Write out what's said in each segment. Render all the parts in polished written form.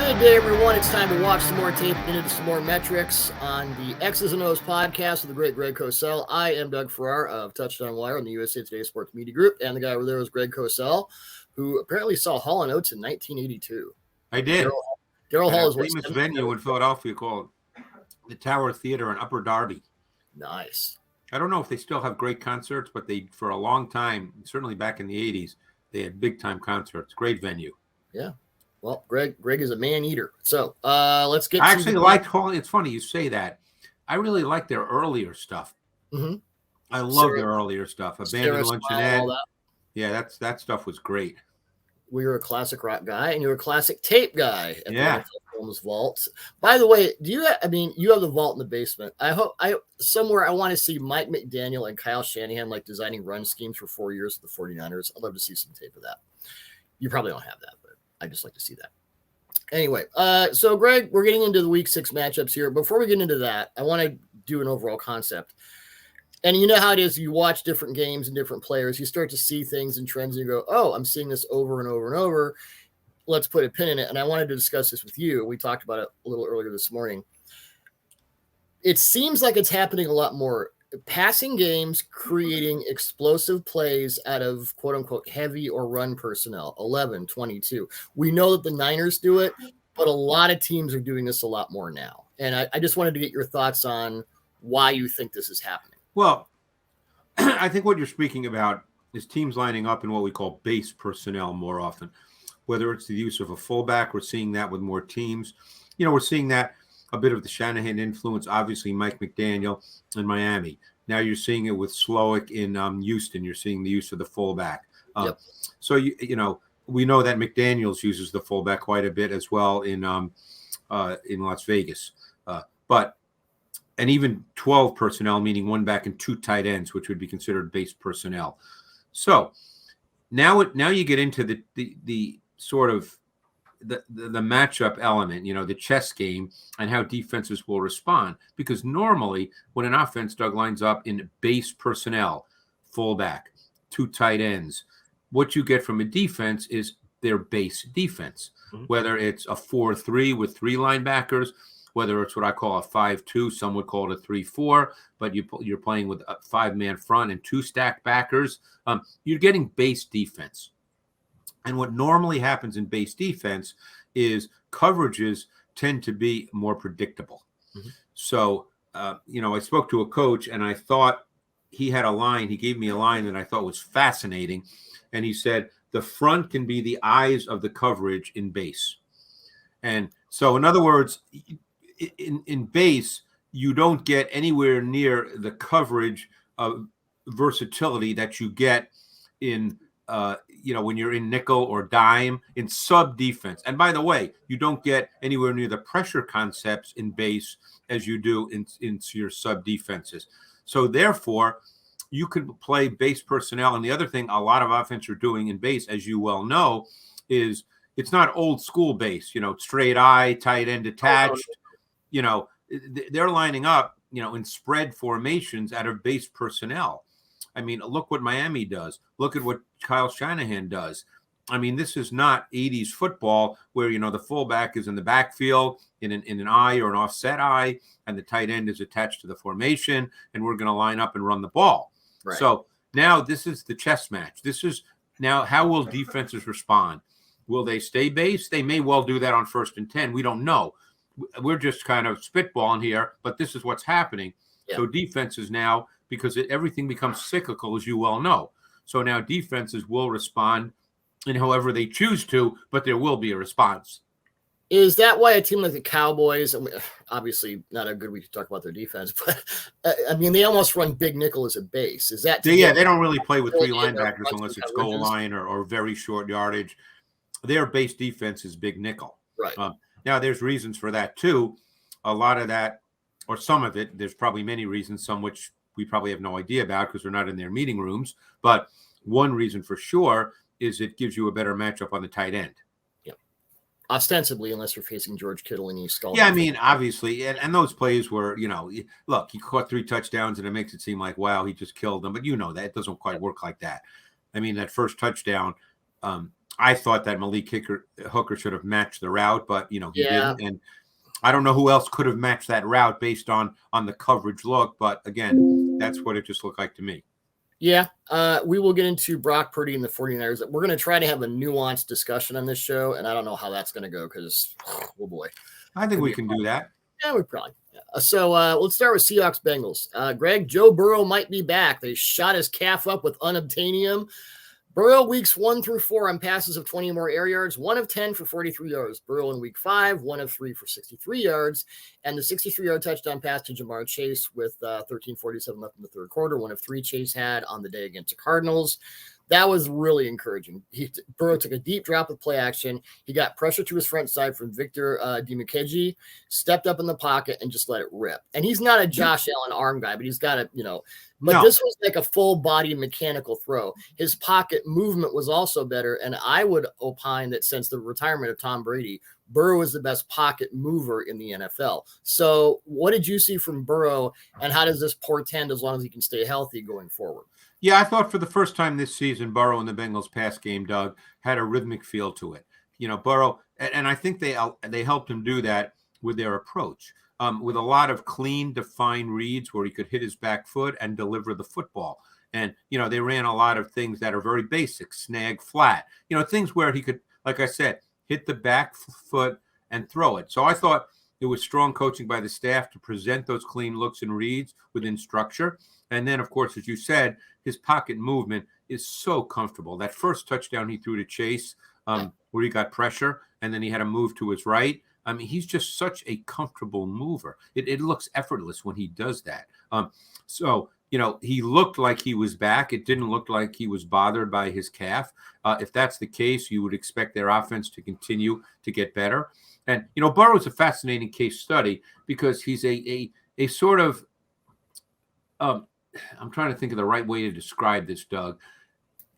Good day, everyone. It's time to watch some more tape and get into some more metrics on the X's and O's podcast with the great Greg Cosell. I am Doug Farrar of Touchdown Wire on the USA Today Sports Media Group, and the guy over there is Greg Cosell, who apparently saw Hall & Oates in 1982. I did. Daryl Hall is a famous venue in Philadelphia called the Tower Theater in Upper Darby. Nice. I don't know if they still have great concerts, but they, for a long time, certainly back in the 80s, they had big-time concerts. Great venue. Yeah. Well, Greg is a man eater. So let's get. I actually liked Hall. It's funny you say that. I really like their earlier stuff. Mm-hmm. I love their earlier stuff. Abandoned Luncheonette. Yeah, that stuff was great. We were a classic rock guy, and you were a classic tape guy at the Films Vault. By the way, you have the vault in the basement. I want to see Mike McDaniel and Kyle Shanahan designing run schemes for 4 years with the 49ers. I'd love to see some tape of that. You probably don't have that, but I just like to see that. Anyway, so Greg, we're getting into the week 6 matchups here. Before we get into that, I want to do an overall concept. And you know how it is, you watch different games and different players, you start to see things and trends, and you go, oh, I'm seeing this over and over and over. Let's put a pin in it. And I wanted to discuss this with you. We talked about it a little earlier this morning. It seems like it's happening a lot more. Passing games, creating explosive plays out of quote unquote heavy or run personnel, 11, 22. We know that the Niners do it, but a lot of teams are doing this a lot more now. And I just wanted to get your thoughts on why you think this is happening. Well, I think what you're speaking about is teams lining up in what we call base personnel more often, whether it's the use of a fullback. We're seeing that with more teams. We're seeing that a bit of the Shanahan influence, obviously Mike McDaniel in Miami. Now you're seeing it with Slowick in Houston. You're seeing the use of the fullback. Yep. So, we know that McDaniels uses the fullback quite a bit as well in Las Vegas. And even 12 personnel, meaning one back and 2 tight ends, which would be considered base personnel. So now you get into the sort of the matchup element, the chess game, and how defenses will respond. Because normally when an offense, Doug, lines up in base personnel, fullback, 2 tight ends, what you get from a defense is their base defense, whether it's a 4-3 with 3 linebackers, whether it's what I call a 5-2, some would call it a 3-4, but you're playing with a 5-man front and 2 stacked backers. You're getting base defense. And what normally happens in base defense is coverages tend to be more predictable. Mm-hmm. So, I spoke to a coach and I thought he had a line. He gave me a line that I thought was fascinating. And he said, the front can be the eyes of the coverage in base. And so, in other words, in base, you don't get anywhere near the coverage of versatility that you get in when you're in nickel or dime in sub defense. And by the way, you don't get anywhere near the pressure concepts in base as you do in your sub defenses. So therefore, you can play base personnel. And the other thing a lot of offense are doing in base, as you well know, is it's not old school base, straight eye, tight end attached. They're lining up, in spread formations out of base personnel. I mean, look what Miami does. Look at what Kyle Shanahan does. I mean, this is not 80s football where, the fullback is in the backfield in an eye or an offset eye, and the tight end is attached to the formation, and we're going to line up and run the ball. Right. So now this is the chess match. This is now how will defenses respond? Will they stay base? They may well do that on 1st and 10. We don't know. We're just kind of spitballing here, but this is what's happening. Yeah. So defenses now, because everything becomes cyclical, as you well know. So now defenses will respond in however they choose to, but there will be a response. Is that why a team like the Cowboys, obviously not a good week to talk about their defense, but they almost run big nickel as a base. Is that? They don't really play with 3 linebackers unless it's goal line or very short yardage. Their base defense is big nickel. Right. Now, there's reasons for that, too. A lot of that, or some of it, there's probably many reasons, some which we probably have no idea about because they're not in their meeting rooms. But one reason for sure is it gives you a better matchup on the tight end. Yeah. Ostensibly, unless you're facing George Kittle and you skull. Yeah, obviously. And those plays were, look, he caught 3 touchdowns and it makes it seem like, wow, he just killed them. But that it doesn't quite work like that. That first touchdown, I thought that Malik Hooker should have matched the route, but he Yeah. didn't. And I don't know who else could have matched that route based on the coverage look. But again, that's what it just looked like to me. Yeah, we will get into Brock Purdy and the 49ers. We're going to try to have a nuanced discussion on this show, and I don't know how that's going to go because, oh boy. I think we can do that. Yeah, we probably. Yeah. So let's start with Seahawks Bengals. Greg, Joe Burrow might be back. They shot his calf up with unobtainium. Burrow weeks 1 through 4 on passes of 20 or more air yards, 1 of 10 for 43 yards. Burrow in week 5, 1 of 3 for 63 yards, and the 63-yard touchdown pass to Jamar Chase with 13:47 left in the third quarter, 1 of 3 Chase had on the day against the Cardinals. That was really encouraging. Burrow took a deep drop with play action. He got pressure to his front side from Victor Dimukeje, stepped up in the pocket, and just let it rip. And he's not a Josh Allen arm guy, but he's got a, but this was like a full body mechanical throw. His pocket movement was also better. And I would opine that since the retirement of Tom Brady, Burrow is the best pocket mover in the NFL. So what did you see from Burrow, and how does this portend as long as he can stay healthy going forward? Yeah, I thought for the first time this season, Burrow and the Bengals pass game, Doug, had a rhythmic feel to it. Burrow, and I think they helped him do that with their approach, with a lot of clean, defined reads where he could hit his back foot and deliver the football. And, they ran a lot of things that are very basic, snag flat, things where he could, like I said, hit the back foot and throw it. So I thought it was strong coaching by the staff to present those clean looks and reads within structure. And then, of course, as you said, his pocket movement is so comfortable. That first touchdown he threw to Chase, where he got pressure, and then he had to move to his right. I mean, he's just such a comfortable mover. It looks effortless when he does that. So, he looked like he was back. It didn't look like he was bothered by his calf. If that's the case, you would expect their offense to continue to get better. And, Burrow's a fascinating case study because he's a sort of I'm trying to think of the right way to describe this, Doug.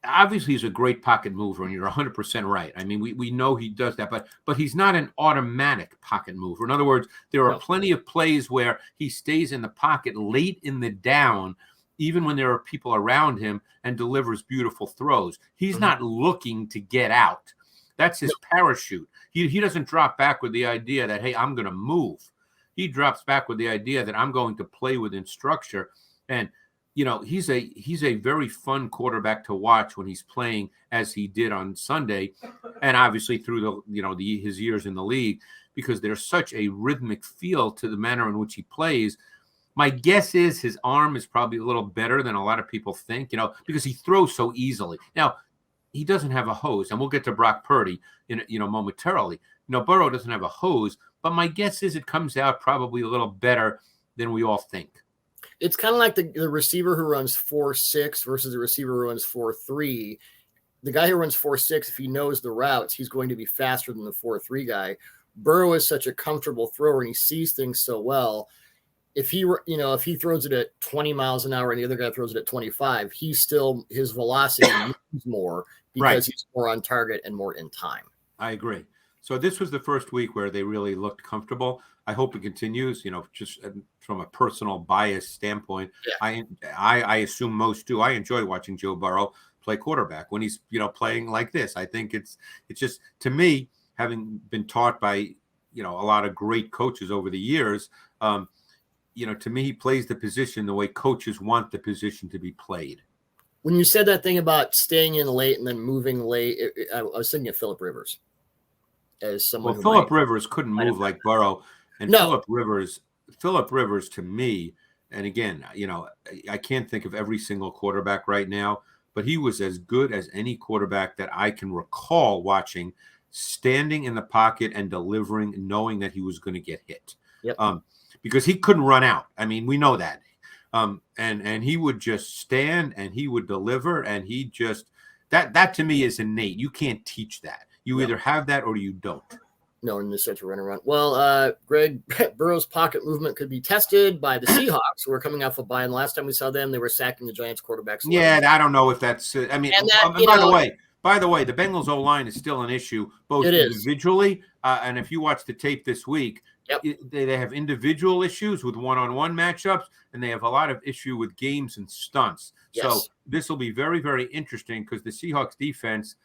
Obviously, he's a great pocket mover, and you're 100% right. I mean, we know he does that, but he's not an automatic pocket mover. In other words, there are plenty of plays where he stays in the pocket late in the down, even when there are people around him, and delivers beautiful throws. He's not looking to get out. That's his parachute. He doesn't drop back with the idea that, hey, I'm going to move. He drops back with the idea that I'm going to play within structure. And he's a very fun quarterback to watch when he's playing as he did on Sunday, and obviously through his years in the league, because there's such a rhythmic feel to the manner in which he plays. My guess is his arm is probably a little better than a lot of people think, because he throws so easily. Now, he doesn't have a hose, and we'll get to Brock Purdy momentarily. Burrow doesn't have a hose, but my guess is it comes out probably a little better than we all think. It's kind of like the receiver who runs 4.6 versus the receiver who runs 4.3. The guy who runs 4.6, if he knows the routes, he's going to be faster than the 4.3 guy. Burrow is such a comfortable thrower, and he sees things so well. If he throws it at 20 miles an hour and the other guy throws it at 25, his velocity moves more because he's more on target and more in time. I agree. So this was the first week where they really looked comfortable. I hope it continues, just from a personal bias standpoint. Yeah. I assume most do. I enjoy watching Joe Burrow play quarterback when he's, playing like this. I think it's just, to me, having been taught by, a lot of great coaches over the years, to me, he plays the position the way coaches want the position to be played. When you said that thing about staying in late and then moving late, I was thinking of Phillip Rivers. As someone Phillip Rivers couldn't move like Burrow. And Phillip Rivers to me, and again, I can't think of every single quarterback right now, but he was as good as any quarterback that I can recall watching, standing in the pocket and delivering, knowing that he was going to get hit. Yep. Because he couldn't run out. I mean, we know that. And he would just stand and he would deliver, and he just that to me is innate. You can't teach that. You either have that or you don't. No, in this such a run around. Well, Greg, Burrow's pocket movement could be tested by the Seahawks, who are coming off a bye. And last time we saw them, they were sacking the Giants quarterbacks. Yeah, I don't know if that's. I mean, by the way, the Bengals O-line is still an issue, both individually and if you watch the tape this week, they have individual issues with one-on-one matchups, and they have a lot of issue with games and stunts. Yes. So this will be very, very interesting because the Seahawks defense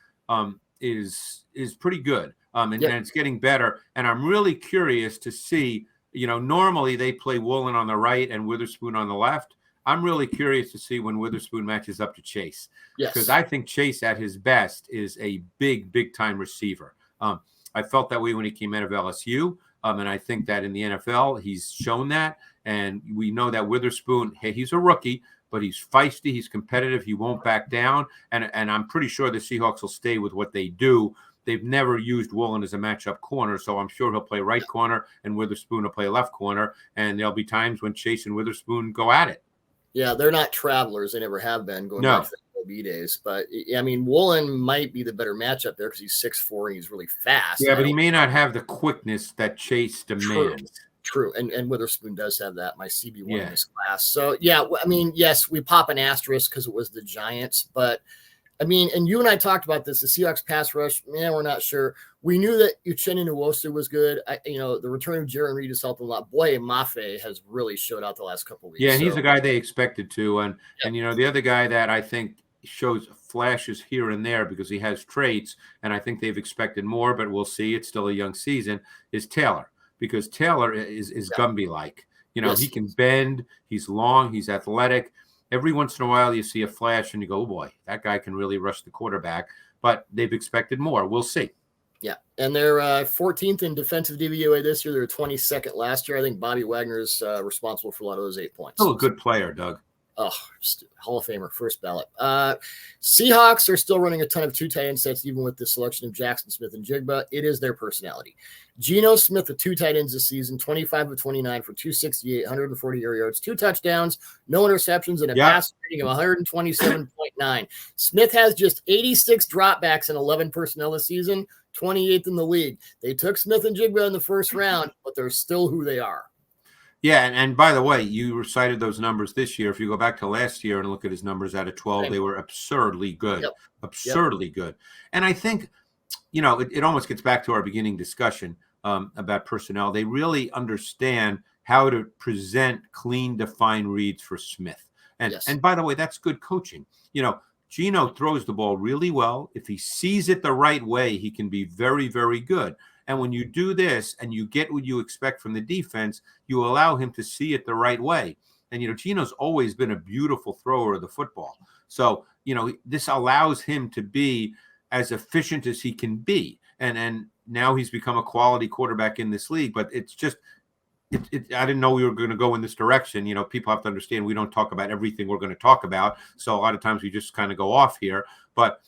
is pretty good. And it's getting better. And I'm really curious to see, normally they play Woolen on the right and Witherspoon on the left. I'm really curious to see when Witherspoon matches up to Chase. Yes. Because I think Chase at his best is a big time receiver. I felt that way when he came out of LSU. And I think that in the NFL, he's shown that. And we know that Witherspoon, hey, he's a rookie, but he's feisty, he's competitive, he won't back down. And I'm pretty sure the Seahawks will stay with what they do. They've never used Woolen as a matchup corner, so I'm sure he'll play right corner and Witherspoon will play left corner. And there'll be times when Chase and Witherspoon go at it. Yeah, they're not travelers. They never have been going back to the OB days. But, I mean, Woolen might be the better matchup there because he's 6'4" and he's really fast. Yeah, but he may not have the quickness that Chase demands. True. And Witherspoon does have that, my CB1 in this class. So, yeah, I mean, yes, we pop an asterisk because it was the Giants. But, I mean, and you and I talked about this, the Seahawks pass rush, we're not sure. We knew that Uchenna Nwosu was good. The return of Jaron Reed has helped a lot. Boy, Mafe has really showed out the last couple of weeks. Yeah, and he's a guy they expected to. And the other guy that I think shows flashes here and there because he has traits, and I think they've expected more, but we'll see. It's still a young season, is Taylor. Because Taylor is Gumby-like. He can bend. He's long. He's athletic. Every once in a while, you see a flash and you go, oh, boy, that guy can really rush the quarterback. But they've expected more. We'll see. Yeah, and they're 14th in defensive DVOA this year. They were 22nd last year. I think Bobby Wagner is responsible for a lot of those 8 points. Still a good player, Doug. Oh, Hall of Famer, first ballot. Seahawks are still running a ton of 2 tight end sets, even with the selection of Jackson Smith and Jigba. It is their personality. Geno Smith, the 2 tight ends this season, 25 of 29 for 268, 140 air yards, 2 touchdowns, no interceptions, and a pass rating of 127.9. Smith has just 86 dropbacks in 11 personnel this season, 28th in the league. They took Smith and Jigba in the first round, but they're still who they are. Yeah, and by the way, you recited those numbers this year. If you go back to last year and look at his numbers out of 12, they were absurdly good, absurdly good. And I think, it almost gets back to our beginning discussion about personnel. They really understand how to present clean, defined reads for Smith. And by the way, that's good coaching. Geno throws the ball really well. If he sees it the right way, he can be very, very good. And when you do this and you get what you expect from the defense, you allow him to see it the right way. And, Geno's always been a beautiful thrower of the football. So, this allows him to be as efficient as he can be. And now he's become a quality quarterback in this league. But it's just, I didn't know we were going to go in this direction. People have to understand we don't talk about everything we're going to talk about. So a lot of times we just kind of go off here. But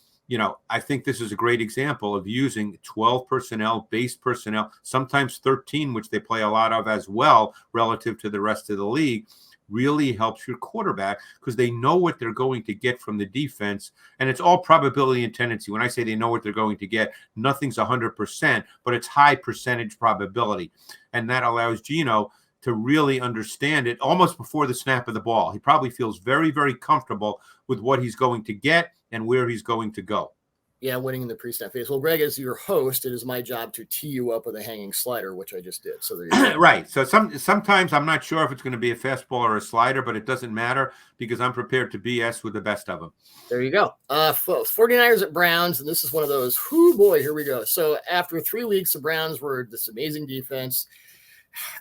I think this is a great example of using 12 personnel, base personnel, sometimes 13, which they play a lot of as well, relative to the rest of the league, really helps your quarterback because they know what they're going to get from the defense. And it's all probability and tendency. When I say they know what they're going to get, nothing's 100%, but it's high percentage probability. And that allows Geno to really understand it almost before the snap of the ball. He probably feels very, very comfortable with what he's going to get and where he's going to go. Yeah, winning in the pre-snap phase. Well, Greg, as your host, it is my job to tee you up with a hanging slider, which I just did. So there you go. Right. So sometimes I'm not sure if it's going to be a fastball or a slider, but it doesn't matter because I'm prepared to BS with the best of them. There you go. 49ers at Browns, and this is one of those, boy, here we go. So after 3 weeks, the Browns were this amazing defense.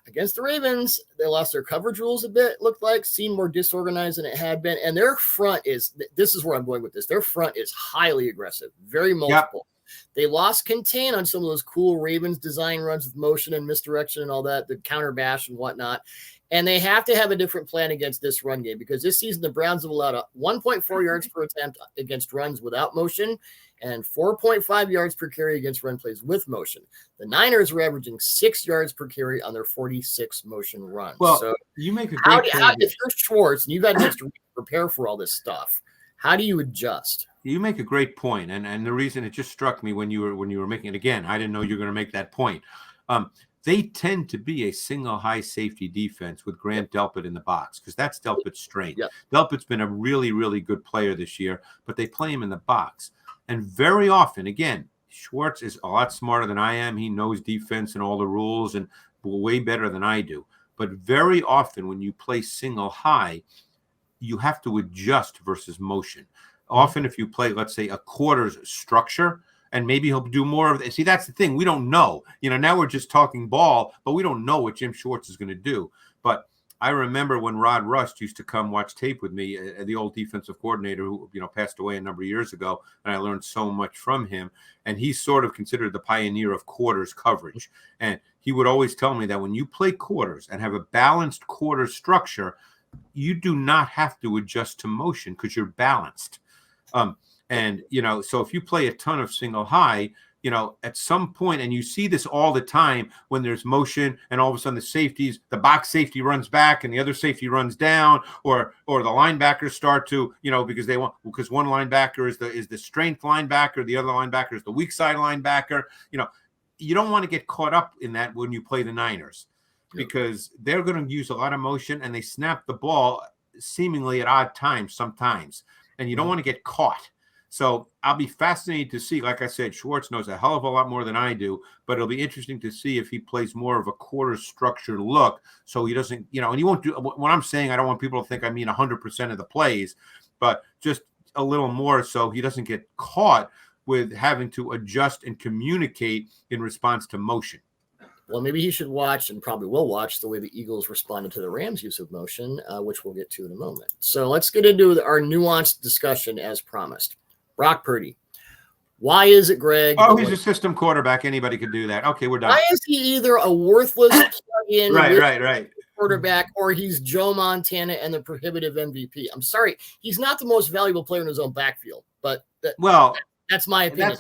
Against the Ravens, they lost their coverage rules a bit, looked like, seemed more disorganized than it had been. And their front this is where I'm going with this. Their front is highly aggressive, very multiple. Yep. They lost contain on some of those cool Ravens design runs with motion and misdirection and all that, the counter bash and whatnot. And they have to have a different plan against this run game because this season the Browns have allowed 1.4 yards per attempt against runs without motion and 4.5 yards per carry against run plays with motion. The Niners are averaging 6 yards per carry on their 46 motion runs. Well, so you make a great point. If you're Schwartz and you've had an extra week to prepare for all this stuff, how do you adjust? You make a great point, and the reason it just struck me when you were making it again, I didn't know you were going to make that point. They tend to be a single high safety defense with Grant Delpit in the box because that's Delpit's strength. Yep. Delpit's been a really, really good player this year, but they play him in the box. And very often, again, Schwartz is a lot smarter than I am. He knows defense and all the rules and way better than I do. But very often when you play single high, you have to adjust versus motion. Often if you play, let's say, a quarters structure, And maybe he'll do more of it. See, that's the thing. We don't know. Now we're just talking ball, but we don't know what Jim Schwartz is going to do. But I remember when Rod Rust used to come watch tape with me, the old defensive coordinator who, passed away a number of years ago, and I learned so much from him. And he's sort of considered the pioneer of quarters coverage. And he would always tell me that when you play quarters and have a balanced quarter structure, you do not have to adjust to motion because you're balanced. So if you play a ton of single high, at some point, and you see this all the time when there's motion and all of a sudden the box safety runs back and the other safety runs down, or the linebackers start to, because one linebacker is the strength linebacker, the other linebacker is the weak side linebacker. You don't want to get caught up in that when you play the Niners, because they're going to use a lot of motion and they snap the ball seemingly at odd times sometimes, and you don't want to get caught. So I'll be fascinated to see. Like I said, Schwartz knows a hell of a lot more than I do, but it'll be interesting to see if he plays more of a quarter structured look, so he doesn't, and he won't do what I'm saying. I don't want people to think I mean 100% of the plays, but just a little more so he doesn't get caught with having to adjust and communicate in response to motion. Well, maybe he should watch, and probably will watch, the way the Eagles responded to the Rams' use of motion, which we'll get to in a moment. So let's get into our nuanced discussion as promised. Brock Purdy. Why is it, Greg? Oh, he's a system quarterback. Anybody could do that. Okay, we're done. Why is he either a worthless plug-in right quarterback, or he's Joe Montana and the prohibitive MVP? I'm sorry, he's not the most valuable player in his own backfield, but that's my opinion.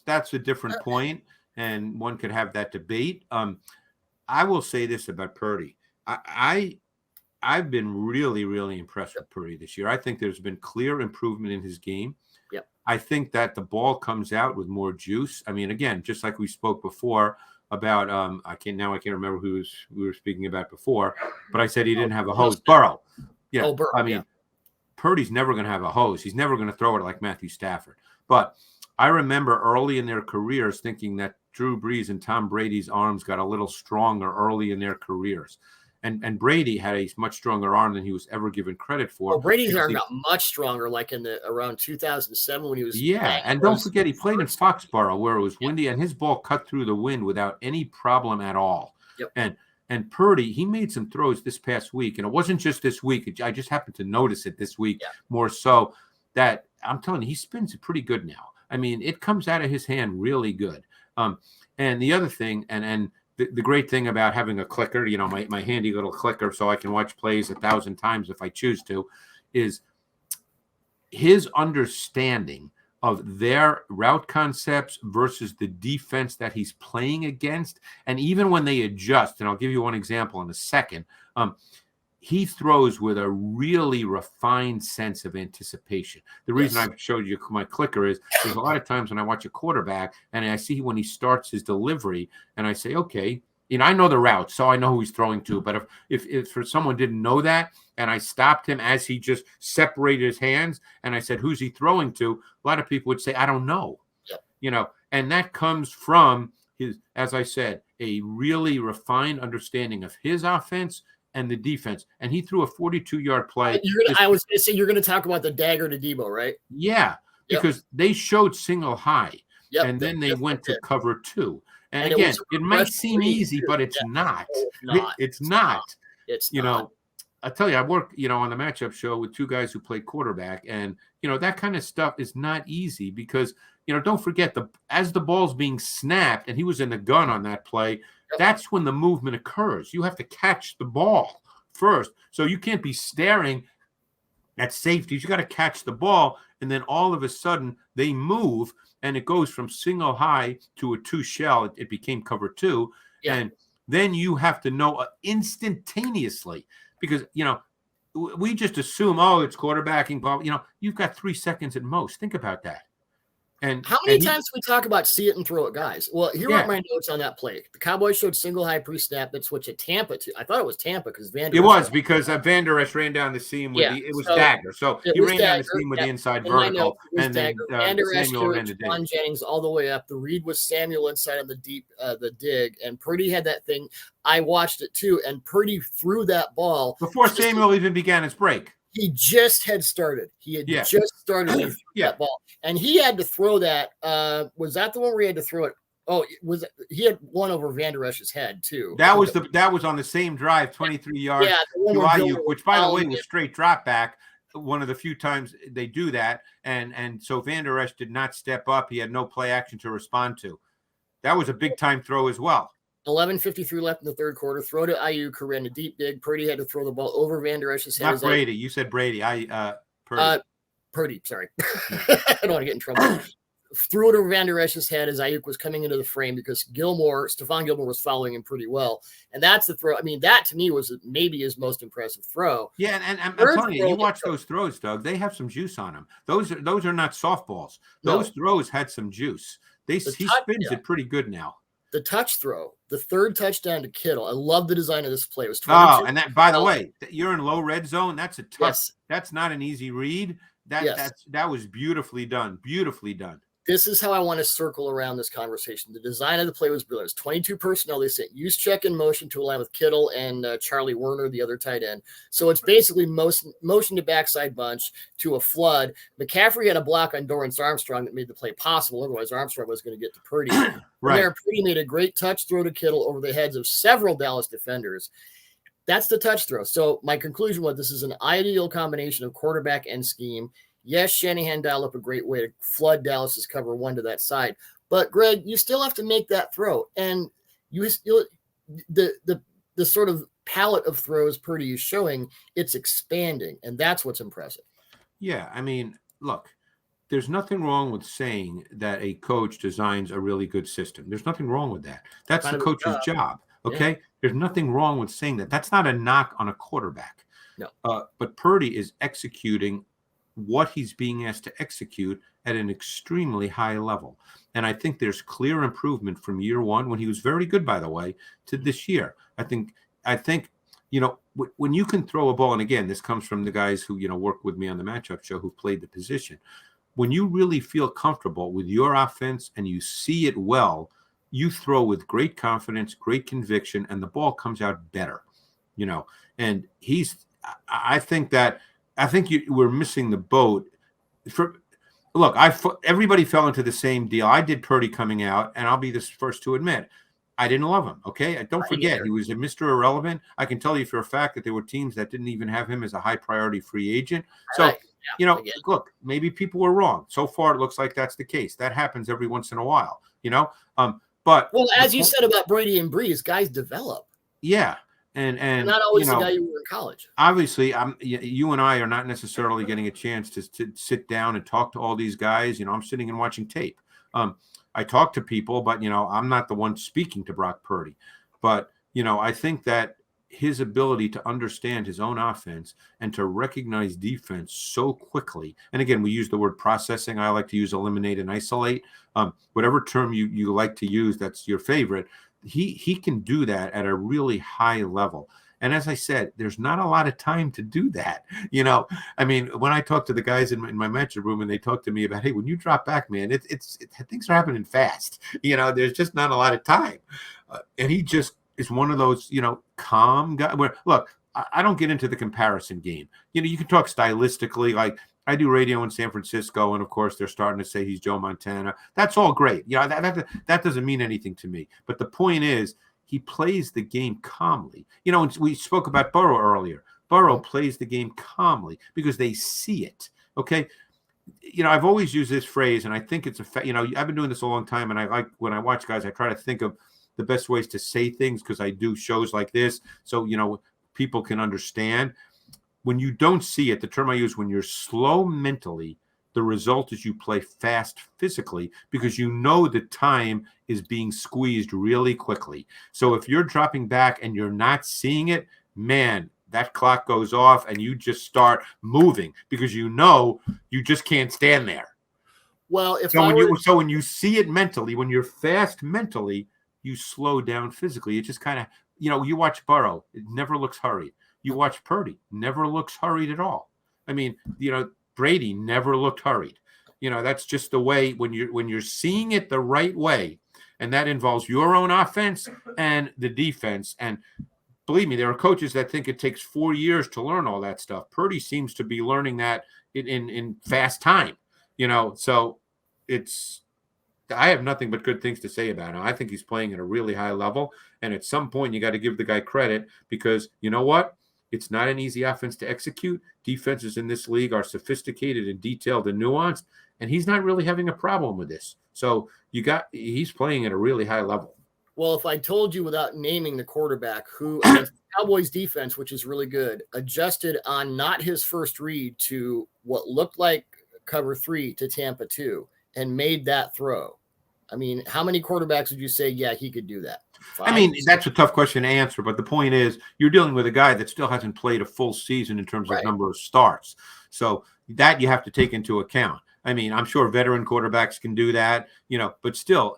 That's a different point, and one could have that debate. I will say this about Purdy. I've been really, really impressed with Purdy this year. I think there's been clear improvement in his game. Yep. I think that the ball comes out with more juice. I mean, again, just like we spoke before about, I can't remember who we were speaking about before, but I said he didn't have a hose. Burrow. Yeah. Oh, Burrow. I mean, Purdy's never going to have a hose. He's never going to throw it like Matthew Stafford. But I remember early in their careers thinking that Drew Brees and Tom Brady's arms got a little stronger early in their careers. And Brady had a much stronger arm than he was ever given credit for. Well, Brady's arm got much stronger, like in around 2007 when he was. Yeah, and don't forget he played in Foxborough where it was windy, and his ball cut through the wind without any problem at all. Yep. And Purdy, he made some throws this past week, and it wasn't just this week. I just happened to notice it this week more so that I'm telling you, he spins it pretty good now. I mean, it comes out of his hand really good. And the other thing, and the great thing about having a clicker, my handy little clicker, so I can watch plays 1,000 times if I choose to, is his understanding of their route concepts versus the defense that he's playing against. And even when they adjust, and I'll give you one example in a second, he throws with a really refined sense of anticipation. The reason I showed you my clicker is there's a lot of times when I watch a quarterback and I see when he starts his delivery and I say, okay, I know the route, so I know who he's throwing to. But if for someone didn't know that and I stopped him as he just separated his hands and I said, who's he throwing to? A lot of people would say, I don't know. Yep. And that comes from his, as I said, a really refined understanding of his offense and the defense. And he threw a 42-yard play. I was going to say, you're going to talk about the dagger to Debo, right? Yeah, because they showed single high, and then they went to cover 2. And again, it might seem easy, but it's not. It's not. I tell you, I work, on the matchup show with 2 guys who play quarterback, and that kind of stuff is not easy because don't forget as the ball's being snapped, and he was in the gun on that play. That's when the movement occurs. You have to catch the ball first. So you can't be staring at safeties. You got to catch the ball. And then all of a sudden they move and it goes from single high to a 2 shell. It became cover 2. Yeah. And then you have to know instantaneously because, we just assume, it's quarterbacking ball. You've got 3 seconds at most. Think about that. And how many times do we talk about see it and throw it, guys? Well, here are my notes on that play. The Cowboys showed single high pre-snap that switch at Tampa to. I thought it was Tampa because Van Der Esch ran down the seam with it was dagger. So he ran down the seam with the inside vertical, and then Samuel ran the dig. John Jennings all the way up. The read was Samuel inside on the deep, the dig, and Purdy had that thing. I watched it too, and Purdy threw that ball before Samuel even began his break. He just had started. He had just started when he threw that ball. And he had to throw that. Was that the one where he had to throw it? Oh, he had one over Van Der Esch's head too. That was on the same drive, 23 yards to Ayuk, which by the way was straight drop back. One of the few times they do that, and so Van Der Esch did not step up. He had no play action to respond to. That was a big time throw as well. 11:53 left in the third quarter. Throw to Ayuk, who ran a deep dig. Purdy had to throw the ball over Van Der Esch's head. Not Brady. You said Brady. Purdy. Purdy. Sorry, I don't want to get in trouble. Threw it over Van Der Esch's head as Ayuk was coming into the frame because Stephon Gilmore was following him pretty well. And that's the throw. I mean, that to me was maybe his most impressive throw. Yeah, and I'm telling you, you watch those throws, Doug, they have some juice on them. Those are not softballs. Those throws had some juice. He spins it pretty good now. The touch throw, the third touchdown to Kittle. I love the design of this play. It was 22. And that, by the way, you're in low red zone. That's a tough. Yes. That's not an easy read. That was beautifully done. Beautifully done. This is how I want to circle around this conversation. The design of the play was brilliant. It's 22 personnel. They sent Juszczyk in motion to align with Kittle and Charlie Werner, the other tight end. So it's basically motion to backside bunch to a flood. McCaffrey had a block on Dorrance Armstrong that made the play possible. Otherwise, Armstrong was going to get to Purdy. Right. There, Purdy made a great touch throw to Kittle over the heads of several Dallas defenders. That's the touch throw. So my conclusion was this is an ideal combination of quarterback and scheme. Yes, Shanahan dialed up a great way to flood Dallas's cover one to that side. But, Greg, you still have to make that throw. And the sort of palette of throws Purdy is showing, it's expanding. And that's what's impressive. Yeah, I mean, look, there's nothing wrong with saying that a coach designs a really good system. There's nothing wrong with that. That's the coach's job. Okay? Yeah. There's nothing wrong with saying that. That's not a knock on a quarterback. No. But Purdy is executing what he's being asked to execute at an extremely high level. And I think there's clear improvement from year one, when he was very good, by the way, to this year. I think, when you can throw a ball, and again, this comes from the guys who, work with me on the matchup show, who played the position. When you really feel comfortable with your offense and you see it well, you throw with great confidence, great conviction, and the ball comes out better, and I think we're missing the boat. Everybody fell into the same deal. I did Purdy coming out, and I'll be the first to admit, I didn't love him. Okay, don't forget he was a Mr. Irrelevant. I can tell you for a fact that there were teams that didn't even have him as a high priority free agent. So, look, maybe people were wrong. So far, it looks like that's the case. That happens every once in a while, But as you said about Brady and Breeze, guys develop. Yeah. And not always the guy you were in college. Obviously, you and I are not necessarily getting a chance to sit down and talk to all these guys. I'm sitting and watching tape. I talk to people, but I'm not the one speaking to Brock Purdy. But I think that his ability to understand his own offense and to recognize defense so quickly, and again, we use the word processing. I like to use eliminate and isolate. Whatever term you like to use, that's your favorite. He can do that at a really high level. And as I said, there's not a lot of time to do that. I mean, when I talk to the guys in my matchup room and they talk to me about, hey, when you drop back, man, it's things are happening fast. There's just not a lot of time. And he just is one of those, calm guys where, look, I don't get into the comparison game. You can talk stylistically, like I do radio in San Francisco, and of course they're starting to say he's Joe Montana. That's all great. That doesn't mean anything to me. But the point is, he plays the game calmly. We spoke about Burrow earlier. Burrow plays the game calmly because they see it. Okay. I've always used this phrase, and I think it's I've been doing this a long time, and I like when I watch guys, I try to think of the best ways to say things because I do shows like this, so people can understand. When you don't see it, the term I use, when you're slow mentally, the result is you play fast physically because the time is being squeezed really quickly. So if you're dropping back and you're not seeing it, man, that clock goes off and you just start moving because you just can't stand there. Well, when you see it mentally, when you're fast mentally, you slow down physically. It just kind of, you watch Burrow, it never looks hurried. You watch Purdy, never looks hurried at all. I mean, Brady never looked hurried. That's just the way when you're seeing it the right way, and that involves your own offense and the defense. And believe me, there are coaches that think it takes 4 years to learn all that stuff. Purdy seems to be learning that in fast time, so I have nothing but good things to say about him. I think he's playing at a really high level. And at some point, you got to give the guy credit because you know what? It's not an easy offense to execute. Defenses in this league are sophisticated and detailed and nuanced, and he's not really having a problem with this. So he's playing at a really high level. Well, if I told you without naming the quarterback who against the Cowboys defense, which is really good, adjusted on not his first read to what looked like cover 3 to Tampa 2 and made that throw. I mean, how many quarterbacks would you say, yeah, he could do that? 5? I mean, that's a tough question to answer, but the point is you're dealing with a guy that still hasn't played a full season in terms of number of starts. So that you have to take into account. I mean, I'm sure veteran quarterbacks can do that, but still,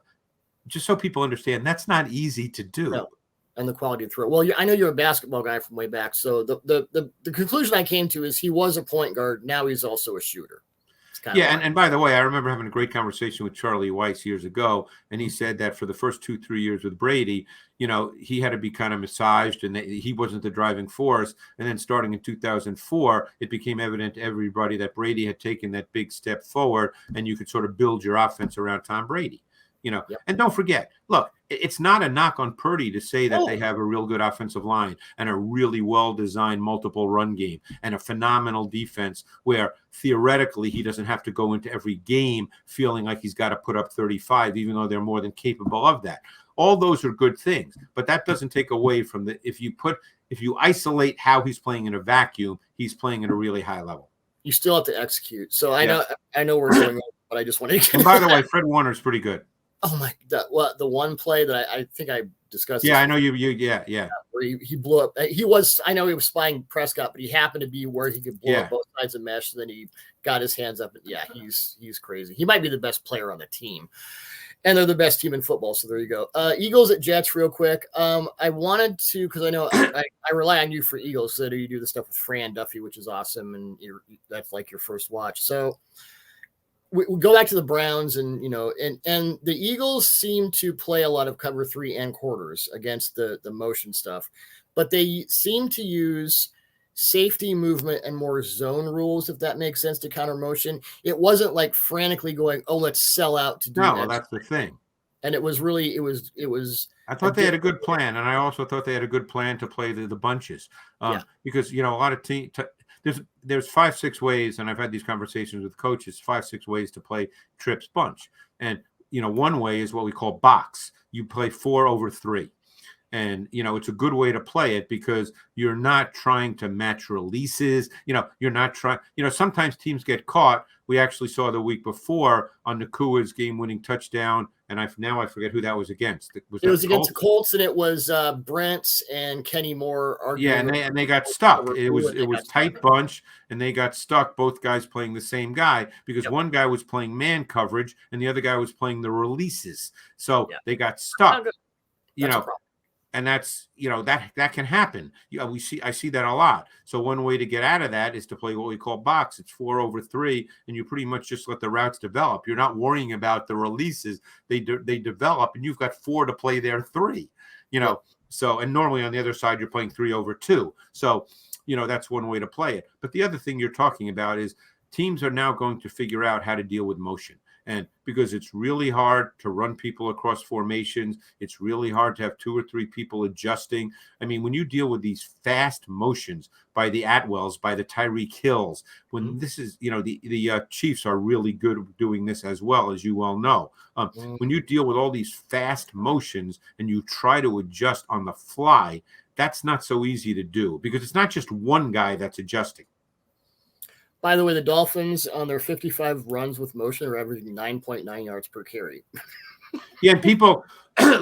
just so people understand, that's not easy to do. No. And the quality of throw. Well, I know you're a basketball guy from way back. So the conclusion I came to is he was a point guard. Now he's also a shooter. Yeah, and by the way, I remember having a great conversation with Charlie Weiss years ago, and he said that for the first 2-3 years with Brady, he had to be kind of massaged, and he wasn't the driving force. And then starting in 2004, it became evident to everybody that Brady had taken that big step forward, and you could sort of build your offense around Tom Brady. Yep. And don't forget, look, it's not a knock on Purdy to say that they have a real good offensive line and a really well-designed multiple run game and a phenomenal defense where theoretically he doesn't have to go into every game feeling like he's got to put up 35, even though they're more than capable of that. All those are good things, but that doesn't take away from if you isolate how he's playing in a vacuum, he's playing at a really high level. You still have to execute. So I know we're going on, but I just want to get. And by the way, Fred Warner's pretty good. Oh my God! Well, the one play that I think I discussed. Yeah, I know you. Yeah. Where he blew up. I know he was spying Prescott, but he happened to be where he could blow up both sides of mesh. And then he got his hands up. Yeah, he's crazy. He might be the best player on the team, and they're the best team in football. So there you go. Eagles at Jets, real quick. I wanted to because I know I rely on you for Eagles. So you do the stuff with Fran Duffy, which is awesome, and that's like your first watch. So. We go back to the Browns and the Eagles seem to play a lot of cover 3 and quarters against the motion stuff, but they seem to use safety movement and more zone rules, if that makes sense, to counter motion. It wasn't like frantically going, oh, let's sell out to do that. No, that's the thing. And it was really, it was. I thought they had a good plan, and I also thought they had a good plan to play the bunches because a lot of teams. There's 5-6 ways, and I've had these conversations with coaches, 5-6 ways to play trips bunch. And, one way is what we call box. You play 4 over 3. And, it's a good way to play it because you're not trying to match releases. You're not trying, sometimes teams get caught. We actually saw the week before on Nakua's game-winning touchdown, and I forget who that was against. It was against the Colts, and it was Brents and Kenny Moore. Yeah, and they got stuck. It was tight bunch, and they got stuck. Both guys playing the same guy because one guy was playing man coverage, and the other guy was playing the releases. So they got stuck. And that's that can happen. I see that a lot. So one way to get out of that is to play what we call box. It's 4 over 3, and you pretty much just let the routes develop. You're not worrying about the releases; they develop, and you've got 4 to play their 3. So and normally on the other side you're playing 3 over 2. So that's one way to play it. But the other thing you're talking about is teams are now going to figure out how to deal with motion. And because it's really hard to run people across formations, it's really hard to have 2 or 3 people adjusting. I mean, when you deal with these fast motions by the Atwells, by the Tyreek Hills, when this is, the Chiefs are really good at doing this as well, as you well know. When you deal with all these fast motions and you try to adjust on the fly, that's not so easy to do because it's not just one guy that's adjusting. By the way, the Dolphins on their 55 runs with motion are averaging 9.9 yards per carry. Yeah, and people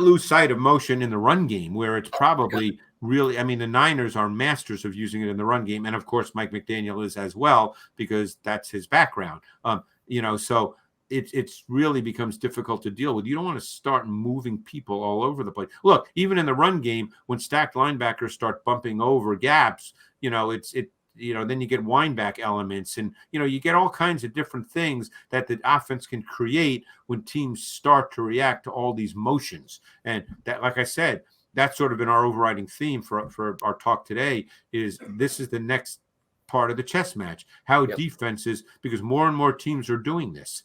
lose sight of motion in the run game where it's probably really, I mean, the Niners are masters of using it in the run game. And of course, Mike McDaniel is as well, because that's his background. So it's really becomes difficult to deal with. You don't want to start moving people all over the place. Look, even in the run game, when stacked linebackers start bumping over gaps, then you get wind-back elements and, you get all kinds of different things that the offense can create when teams start to react to all these motions. And that, like I said, that's sort of been our overriding theme for our talk today. Is this is the next part of the chess match? How defenses, because more and more teams are doing this.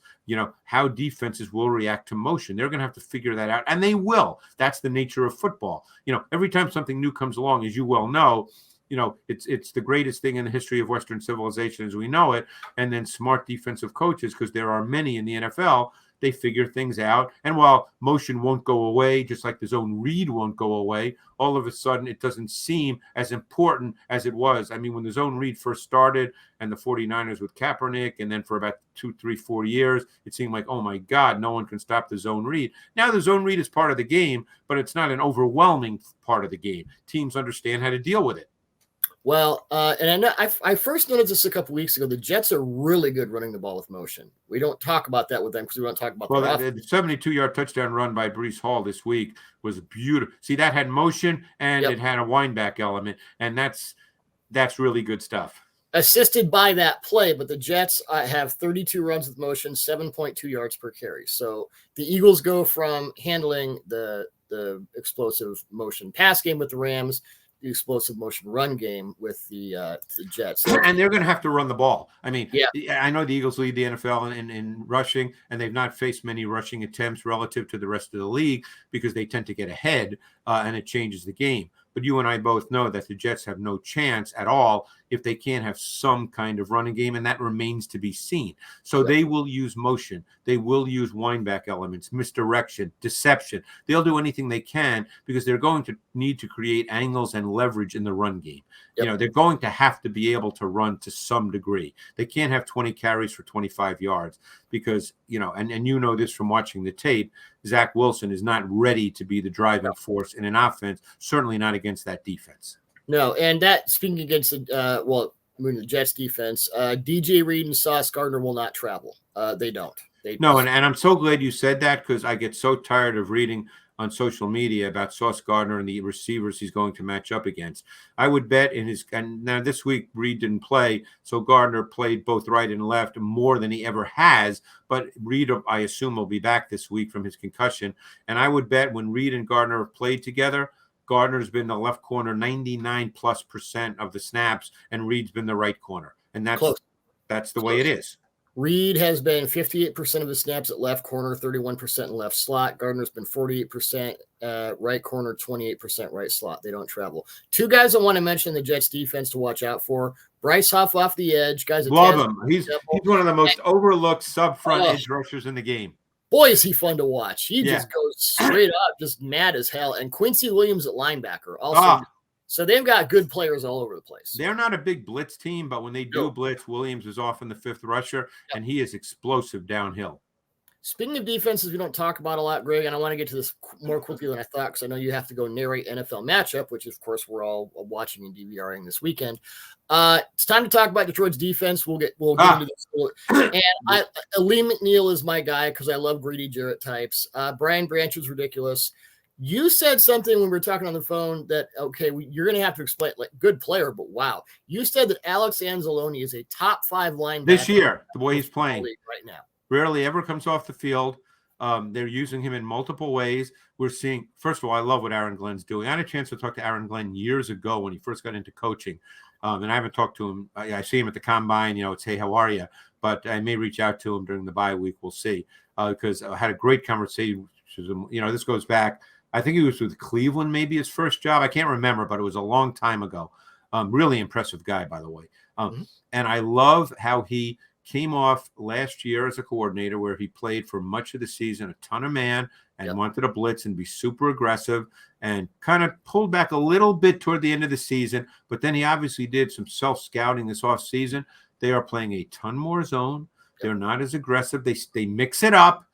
How defenses will react to motion. They're going to have to figure that out, and they will. That's the nature of football. Every time something new comes along, as you well know, it's the greatest thing in the history of Western civilization as we know it. And then smart defensive coaches, because there are many in the NFL, they figure things out. And while motion won't go away, just like the zone read won't go away, all of a sudden it doesn't seem as important as it was. I mean, when the zone read first started and the 49ers with Kaepernick, and then for about 2, 3, 4 years, it seemed like, oh my God, no one can stop the zone read. Now the zone read is part of the game, but it's not an overwhelming part of the game. Teams understand how to deal with it. Well, and I know I first noticed this a couple weeks ago. The Jets are really good running the ball with motion. We don't talk about that with them because we don't talk about the 72-yard touchdown run by Breece Hall this week was beautiful. See, that had motion and it had a wind back element, and that's really good stuff. Assisted by that play, but the Jets have 32 runs with motion, 7.2 yards per carry. So the Eagles go from handling the explosive motion pass game with the Rams, the explosive motion run game with the Jets. And they're going to have to run the ball. I mean, I know the Eagles lead the NFL in rushing, and they've not faced many rushing attempts relative to the rest of the league because they tend to get ahead, and it changes the game. But you and I both know that the Jets have no chance at all if they can't have some kind of running game, and that remains to be seen. So they will use motion. They will use wind back elements, misdirection, deception. They'll do anything they can because they're going to need to create angles and leverage in the run game. They're going to have to be able to run to some degree. They can't have 20 carries for 25 yards because, and you know this from watching the tape, Zach Wilson is not ready to be the driving force in an offense, certainly not against that defense. No, and that, speaking against the Jets defense, DJ Reed and Sauce Gardner will not travel. They don't. And I'm so glad you said that because I get so tired of reading on social media about Sauce Gardner and the receivers he's going to match up against. I would bet and now this week Reed didn't play, so Gardner played both right and left more than he ever has, but Reed, I assume, will be back this week from his concussion. And I would bet when Reed and Gardner have played together, Gardner's been the left corner 99+% of the snaps, and Reed's been the right corner. And that's the way it is. Reed has been 58% of the snaps at left corner, 31% in left slot. Gardner's been 48% right corner, 28% right slot. They don't travel. Two guys I want to mention in the Jets defense to watch out for. Bryce Huff off the edge. Guys, love him. He's one of the most overlooked sub-front edge rushers in the game. Boy, is he fun to watch. He just goes straight up, just mad as hell. And Quincy Williams at linebacker also. So they've got good players all over the place. They're not a big blitz team, but when they do blitz, Williams is often the fifth rusher, and he is explosive downhill. Speaking of defenses, we don't talk about a lot, Greg, and I want to get to this more quickly than I thought because I know you have to go narrate NFL matchup, which, of course, we're all watching and DVRing this weekend. It's time to talk about Detroit's defense. We'll get into this. And Lee McNeil is my guy because I love Grady Jarrett types. Brian Branch was ridiculous. You said something when we were talking on the phone that, you're going to have to explain, like, good player, but wow. You said that Alex Anzalone is a top 5 linebacker this year, the way he's playing right now. Rarely ever comes off the field. They're using him in multiple ways. We're seeing, first of all, I love what Aaron Glenn's doing. I had a chance to talk to Aaron Glenn years ago when he first got into coaching. And I haven't talked to him. I see him at the combine, it's, hey, how are you? But I may reach out to him during the bye week. We'll see. Because I had a great conversation. This goes back. I think he was with Cleveland, maybe his first job. I can't remember, but it was a long time ago. Really impressive guy, by the way. And I love how he came off last year as a coordinator where he played for much of the season, a ton of man, and wanted to blitz and be super aggressive and kind of pulled back a little bit toward the end of the season. But then he obviously did some self-scouting this offseason. They are playing a ton more zone. They're not as aggressive. They mix it up.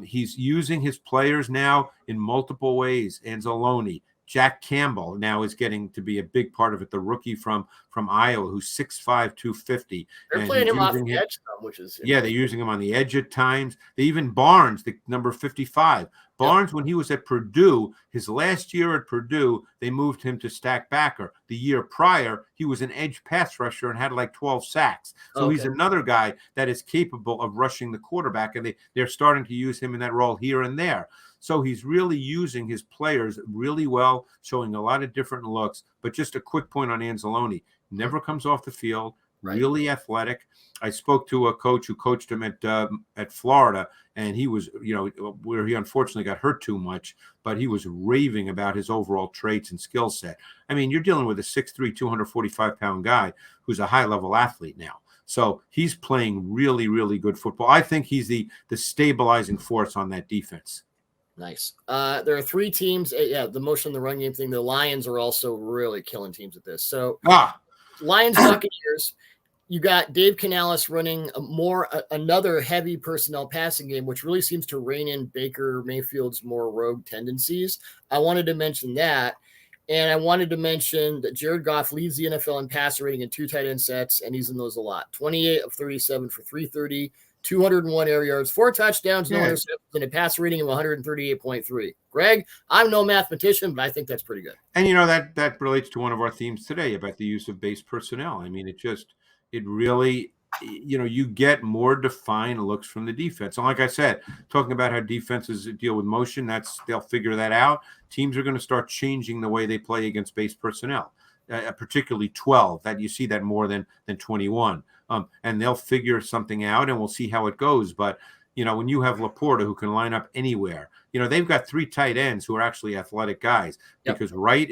He's using his players now in multiple ways. Anzalone, Jack Campbell now is getting to be a big part of it. The rookie from Iowa, who's 6'5", 250. They're playing him off the edge, which is they're using him on the edge at times. They even Barnes, the number 55. Barnes, when he was at Purdue, his last year at Purdue, they moved him to stack backer. The year prior, he was an edge pass rusher and had like 12 sacks. So he's another guy that is capable of rushing the quarterback, and they're starting to use him in that role here and there. So he's really using his players really well, showing a lot of different looks. But just a quick point on Anzalone. Never comes off the field, really athletic. I spoke to a coach who coached him at Florida, and he was, where he unfortunately got hurt too much, but he was raving about his overall traits and skill set. I mean, you're dealing with a 6'3", 245-pound guy who's a high-level athlete now. So he's playing really, really good football. I think he's the stabilizing force on that defense. Nice. There are 3 teams. The motion in the run game thing. The Lions are also really killing teams at this. So Lions, Buccaneers. You got Dave Canales running another heavy personnel passing game, which really seems to rein in Baker Mayfield's more rogue tendencies. I wanted to mention that. And I wanted to mention that Jared Goff leads the NFL in passer rating in 2 tight end sets, and he's in those a lot. 28 of 37 for 330, 201 air yards, 4 touchdowns, no interceptions, and a passer rating of 138.3. Greg, I'm no mathematician, but I think that's pretty good. And that relates to one of our themes today about the use of base personnel. I mean, it really, you get more defined looks from the defense. And like I said, talking about how defenses deal with motion, they'll figure that out. Teams are going to start changing the way they play against base personnel, particularly 12. That you see that more than 21. And they'll figure something out, and we'll see how it goes. But when you have Laporta who can line up anywhere, they've got 3 tight ends who are actually athletic guys because Wright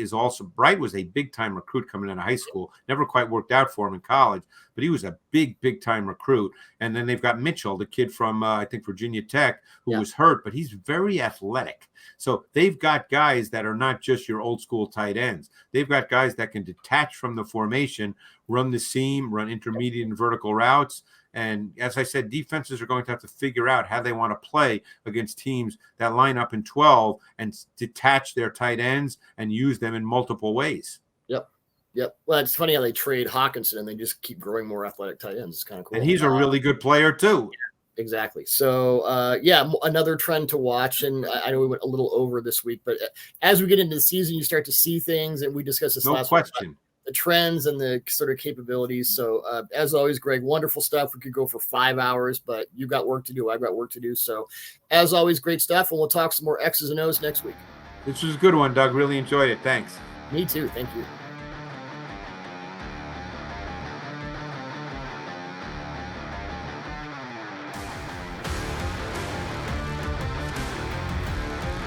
was a big time recruit coming out of high school. Never quite worked out for him in college, but he was a big time recruit. And then they've got Mitchell, the kid from I think Virginia Tech, who was hurt, but he's very athletic. So they've got guys that are not just your old school tight ends. They've got guys that can detach from the formation, run the seam, run intermediate and vertical routes. And as I said, defenses are going to have to figure out how they want to play against teams that line up in 12 and detach their tight ends and use them in multiple ways. Yep. Well, it's funny how they trade Hawkinson and they just keep growing more athletic tight ends. It's kind of cool. And he's a really good player too. Yeah, exactly. So, another trend to watch. And I know we went a little over this week, but as we get into the season, you start to see things, and we discussed this last week. The trends and the sort of capabilities. So as always, Greg, wonderful stuff. We could go for 5 hours, but you got work to do. I've got work to do. So as always, great stuff. And we'll talk some more X's and O's next week. This was a good one, Doug. Really enjoyed it. Thanks. Me too. Thank you.